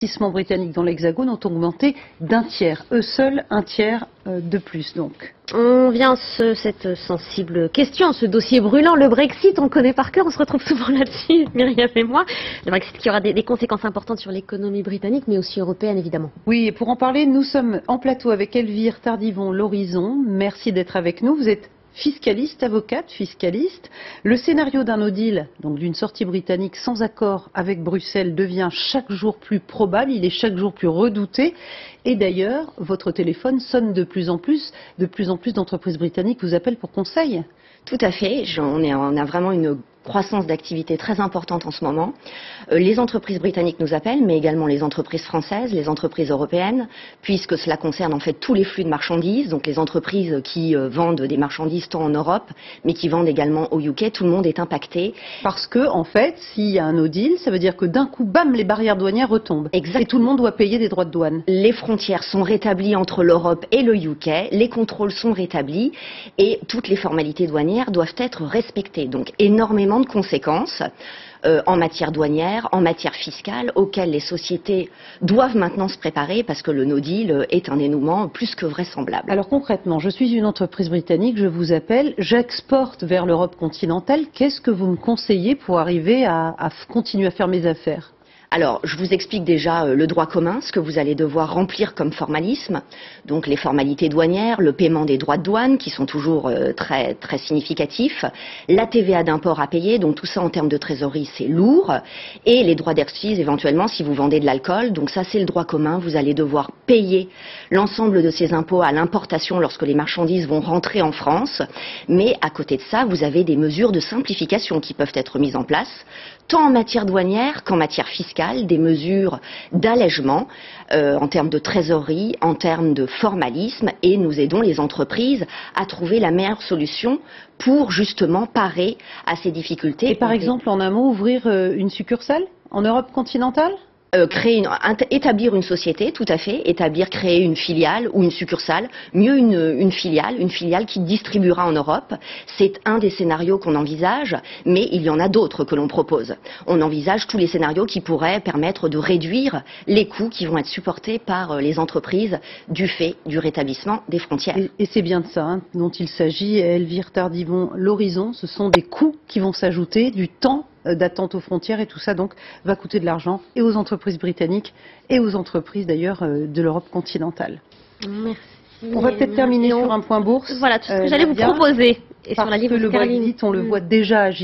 Investissements britanniques dans l'Hexagone ont augmenté d'un tiers. Eux seuls, un tiers de plus donc. On vient à cette sensible question, ce dossier brûlant, le Brexit, on le connaît par cœur, on se retrouve souvent là-dessus, Myriam et moi. Le Brexit qui aura des conséquences importantes sur l'économie britannique, mais aussi européenne évidemment. Oui, et pour en parler, nous sommes en plateau avec Elvire Tardivon, l'Horizon. Merci d'être avec nous. Vous êtes fiscaliste, avocate, fiscaliste. Le scénario d'un no deal, donc d'une sortie britannique sans accord avec Bruxelles, devient chaque jour plus probable, il est chaque jour plus redouté. Et d'ailleurs, votre téléphone sonne de plus en plus d'entreprises britanniques vous appellent pour conseil. Tout à fait, on a vraiment une croissance d'activité très importante en ce moment. Les entreprises britanniques nous appellent, mais également les entreprises françaises, les entreprises européennes, puisque cela concerne en fait tous les flux de marchandises, donc les entreprises qui vendent des marchandises tant en Europe, mais qui vendent également au UK, tout le monde est impacté. Parce que, en fait, s'il y a un no deal, ça veut dire que d'un coup, bam, les barrières douanières retombent. Exactement. Et tout le monde doit payer des droits de douane. Les frontières sont rétablies entre l'Europe et le UK, les contrôles sont rétablis et toutes les formalités douanières doivent être respectées. Donc énormément de conséquences en matière douanière, en matière fiscale, auxquelles les sociétés doivent maintenant se préparer parce que le no deal est un dénouement plus que vraisemblable. Alors concrètement, je suis une entreprise britannique, je vous appelle, j'exporte vers l'Europe continentale. Qu'est-ce que vous me conseillez pour arriver à continuer à faire mes affaires ? Alors, je vous explique déjà le droit commun, ce que vous allez devoir remplir comme formalisme. Donc, les formalités douanières, le paiement des droits de douane, qui sont toujours très significatifs, la TVA d'import à payer, donc tout ça en termes de trésorerie, c'est lourd, et les droits d'accise éventuellement si vous vendez de l'alcool. Donc ça, c'est le droit commun. Vous allez devoir payer l'ensemble de ces impôts à l'importation lorsque les marchandises vont rentrer en France. Mais à côté de ça, vous avez des mesures de simplification qui peuvent être mises en place, tant en matière douanière qu'en matière fiscale, des mesures d'allègement en termes de trésorerie, en termes de formalisme, et nous aidons les entreprises à trouver la meilleure solution pour justement parer à ces difficultés. Et par exemple, en un mot, ouvrir une succursale en Europe continentale ? Établir une société, tout à fait, créer une filiale ou une succursale, mieux une filiale qui distribuera en Europe. C'est un des scénarios qu'on envisage, mais il y en a d'autres que l'on propose. On envisage tous les scénarios qui pourraient permettre de réduire les coûts qui vont être supportés par les entreprises du fait du rétablissement des frontières. Et c'est bien de ça dont il s'agit, Elvire Tardivon, l'Horizon, ce sont des coûts qui vont s'ajouter, du temps d'attente aux frontières, et tout ça donc va coûter de l'argent et aux entreprises britanniques et aux entreprises d'ailleurs de l'Europe continentale. Merci. On va peut-être terminer sur un point bourse. Voilà tout ce que j'allais vous proposer. Et sur la livre le Brexit, on le voit déjà agir.